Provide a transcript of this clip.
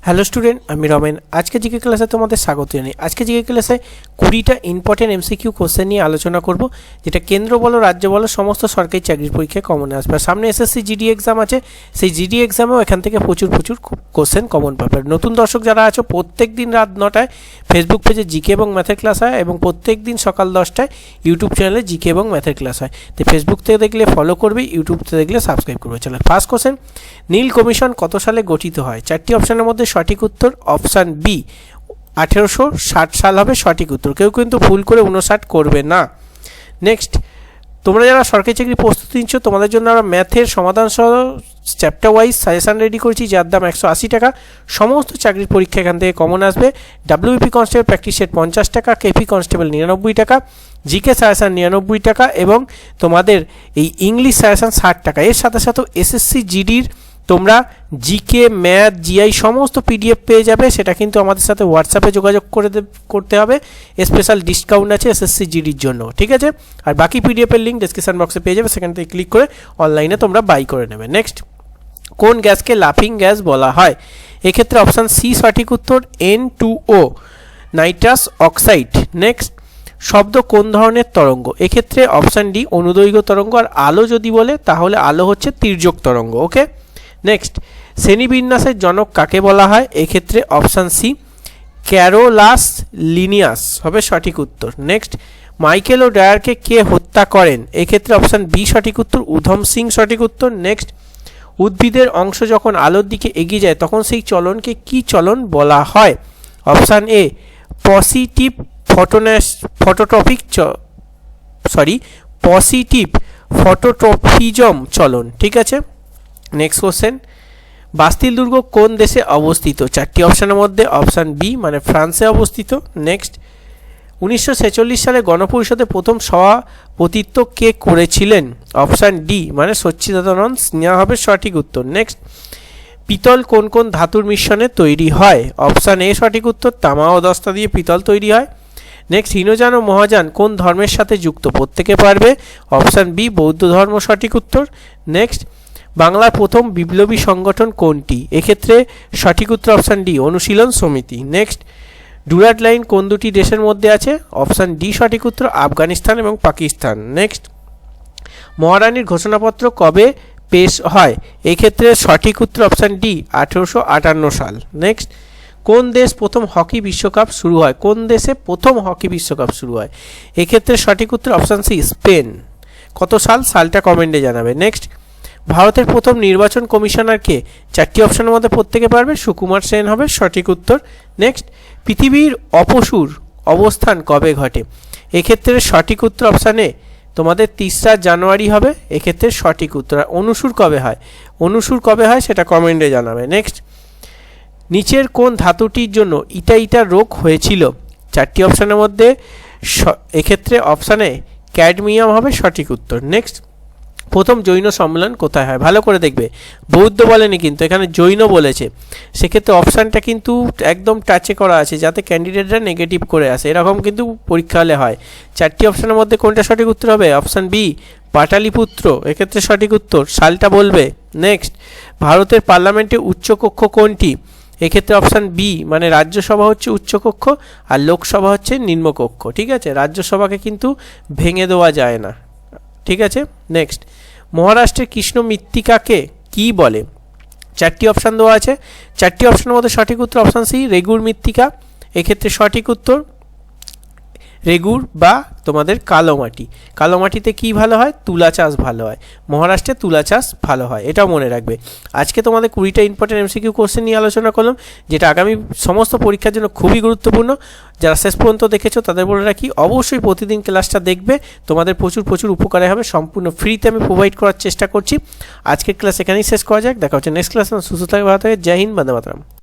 Hello student, আমি রমেন। আজকে GK ক্লাসে তোমাদের স্বাগত জানাই। আজকে জিকে ক্লাসে 20টা ইম্পর্টেন্ট এমসিকিউ কোশ্চেন নিয়ে আলোচনা করব, যেটা কেন্দ্র বলো রাজ্য বলো সমস্ত সরকারি চাকরির পরীক্ষায় কমন আসবে। আর সামনে এসএসসি জিডি এক্সাম আছে, সেই জিডি এক্সামেও এখান থেকে প্রচুর কোশ্চেন কমন পাবে। নতুন দর্শক যারা আছো, প্রত্যেক দিন রাত 9টায় ফেসবুক পেজে জিকে এবং ম্যাথের ক্লাস হয় এবং প্রত্যেক দিন সকাল 10টায় ইউটিউব চ্যানেলে জিকে এবং ম্যাথের ক্লাস হয়। তো ফেসবুক থেকে দেখলে ফলো করবে, ইউটিউব থেকে দেখলে সাবস্ক্রাইব করবে। চলো ফার্স্ট কোশ্চেন, নীল কমিশন কত সালে গঠিত হয়? 4টি অপশনের মধ্যে সঠিক উত্তর অপশান বি 1860 সাল হবে সঠিক উত্তর। কেউ কিন্তু ভুল করে 59 করবে না। নেক্সট, তোমরা যারা সরকারি চাকরি প্রস্তুতি নিচ্ছ, তোমাদের জন্য আমরা ম্যাথের সমাধান সহ চ্যাপ্টার ওয়াইজ সাজেশান রেডি করেছি, যার দাম 180 টাকা। সমস্ত চাকরির পরীক্ষা এখান থেকে কমন আসবে। ডাব্লিউপি কনস্টেবল প্র্যাকটিস সেট 50 টাকা, কেপি কনস্টেবল 99 টাকা, জিকে সাজেশান 99 টাকা এবং তোমাদের এই ইংলিশ সাজেশান 60 টাকা। এর সাথে সাথে এসএসসি জিডির তোমরা জিকে ম্যাথ জিআই সমস্ত পিডিএফ পেয়ে যাবে। সেটা কিন্তু আমাদের সাথে হোয়াটসঅ্যাপে যোগাযোগ করতে হবে। স্পেশাল ডিসকাউন্ট আছে এসএসসি জিডির জন্য, ঠিক আছে? আর বাকি পিডিএফের লিঙ্ক ডেসক্রিপশন বক্সে পেয়ে যাবে, সেখান থেকে ক্লিক করে অনলাইনে তোমরা বাই করে নেবে। নেক্সট, কোন গ্যাসকে লাফিং গ্যাস বলা হয়? এক্ষেত্রে অপশান সি সঠিক উত্তর, N2O নাইট্রাস অক্সাইড। নেক্সট, শব্দ কোন ধরনের তরঙ্গ? এক্ষেত্রে অপশান ডি অনুদৈর্ঘ্য তরঙ্গ। আর আলো যদি বলে তাহলে আলো হচ্ছে তির্যক তরঙ্গ। ওকে। নেক্সট, শ্রেণীবিন্যাসের জনক কাকে বলা হয়? এক্ষেত্রে অপশান সি ক্যারোলাস লিনিয়াস হবে সঠিক উত্তর। নেক্সট, মাইকেল ও ডায়ারকে কে হত্যা করেন? এক্ষেত্রে অপশান বি সঠিক উত্তর, উধম সিং সঠিক উত্তর। নেক্সট, উদ্ভিদের অংশ যখন আলোর দিকে এগিয়ে যায় তখন সেই চলনকে কি চলন বলা হয়? Option A positive positive phototropism চলন, ঠিক আছে? নেক্সট কোশ্চেন, বাস্তিল দুর্গ কোন দেশে অবস্থিত? 4টি অপশানের মধ্যে অপশান বি মানে ফ্রান্সে অবস্থিত। নেক্সট, 1946 সালে গণপরিষদে প্রথম সভাপতিত্ব কে করেছিলেন? অপশান ডি মানে সচ্চিদানন্দ সিনহা হবে সঠিক উত্তর। নেক্সট, পিতল কোন কোন ধাতুর মিশ্রণে তৈরি হয়? অপশান এ সঠিক উত্তর, তামা ও দস্তা দিয়ে পিতল তৈরি হয়। নেক্সট, হীনযান ও মহাযান কোন ধর্মের সাথে যুক্ত? প্রত্যেকে পারবে। অপশান বি বৌদ্ধ ধর্ম সঠিক উত্তর। নেক্সট, বাংলার প্রথম বিপ্লবী সংগঠন কোনটি? এক্ষেত্রে সঠিক উত্তর অপশান ডি অনুশীলন সমিতি। নেক্সট, ডুরান্ট লাইন কোন দুটি দেশের মধ্যে আছে? অপশান ডি সঠিক উত্তর আফগানিস্তান এবং পাকিস্তান। নেক্সট, মহারানীর ঘোষণাপত্র কবে পেশ হয়? এক্ষেত্রে সঠিক উত্তর অপশান ডি 1858 সাল। নেক্সট, কোন দেশ প্রথম হকি বিশ্বকাপ শুরু হয়? কোন দেশে প্রথম হকি বিশ্বকাপ শুরু হয়? এক্ষেত্রে সঠিক উত্তর অপশান সি স্পেন। কত সাল? সালটা কমেন্টে জানাবে। নেক্সট, ভারতের প্রথম নির্বাচন কমিশনার কে? 4টি অপশনের মধ্যে প্রত্যেকে পারবে, সুকুমার সেন হবে সঠিক উত্তর। নেক্সট, পৃথিবীর অপসূর অবস্থান কবে ঘটে? এক্ষেত্রে সঠিক উত্তর অপশান এ তোমাদের 3রা জানুয়ারি হবে এক্ষেত্রে সঠিক উত্তর। অনুসূর কবে হয়? অনুসূর কবে হয় সেটা কমেন্টে জানাবে। নেক্সট, নিচের কোন ধাতুটির জন্য ইটা রোগ হয়েছিল? 4টি অপশনের মধ্যে এক্ষেত্রে অপশান এ ক্যাডমিয়াম হবে সঠিক উত্তর। নেক্সট, প্রথম জৈন সম্মেলন কোথায় হয়? ভালো করে দেখবে, বৌদ্ধ বলেনি কিন্তু, এখানে জৈন বলেছে। সেক্ষেত্রে অপশানটা কিন্তু একদম টাচে করা আছে যাতে ক্যান্ডিডেটরা নেগেটিভ করে আসে, এরকম কিন্তু পরীক্ষা হলে হয়। 4টি অপশানের মধ্যে কোনটা সঠিক উত্তর হবে? অপশান বি পাটালিপুত্র এক্ষেত্রে সঠিক উত্তর, সালটা বলবে। নেক্সট, ভারতের পার্লামেন্টে উচ্চকক্ষ কোনটি? এক্ষেত্রে অপশান বি মানে রাজ্যসভা হচ্ছে উচ্চকক্ষ আর লোকসভা হচ্ছে নিম্নকক্ষ, ঠিক আছে? রাজ্যসভাকে কিন্তু ভেঙে দেওয়া যায় না, ঠিক আছে? নেক্সট, মহারাষ্ট্রের কৃষ্ণ মৃত্তিকাকে কি বলে? 4টি অপশান দেওয়া আছে। 4টি অপশানের মধ্যে সঠিক উত্তর অপশান সি রেগুর মৃত্তিকা। এক্ষেত্রে সঠিক উত্তর রেগুর বা তোমাদের কালো মাটি। কালো মাটিতে কি ভালো হয়? তুলা চাষ ভালো হয়। মহারাষ্ট্রে তুলা চাষ ভালো হয়, এটাও মনে রাখবে। আজকে তোমাদের 20টা ইম্পর্টেন্ট এমসিকিউ কোশ্চেন নিয়ে আলোচনা করলাম, যেটা আগামী সমস্ত পরীক্ষার জন্য খুবই গুরুত্বপূর্ণ। যারা শেষ পর্যন্ত দেখেছো তাদের বলে রাখি, অবশ্যই প্রতিদিন ক্লাসটা দেখবে, তোমাদের প্রচুর উপকারে হবে। সম্পূর্ণ ফ্রিতে আমি প্রোভাইড করার চেষ্টা করছি। আজকের ক্লাস এখানেই শেষ করা যাক। দেখা হচ্ছে নেক্সট ক্লাস। সুস্থ থাকে, ভালো থাকে। জয় হিন্দ, বন্দে মাতরম।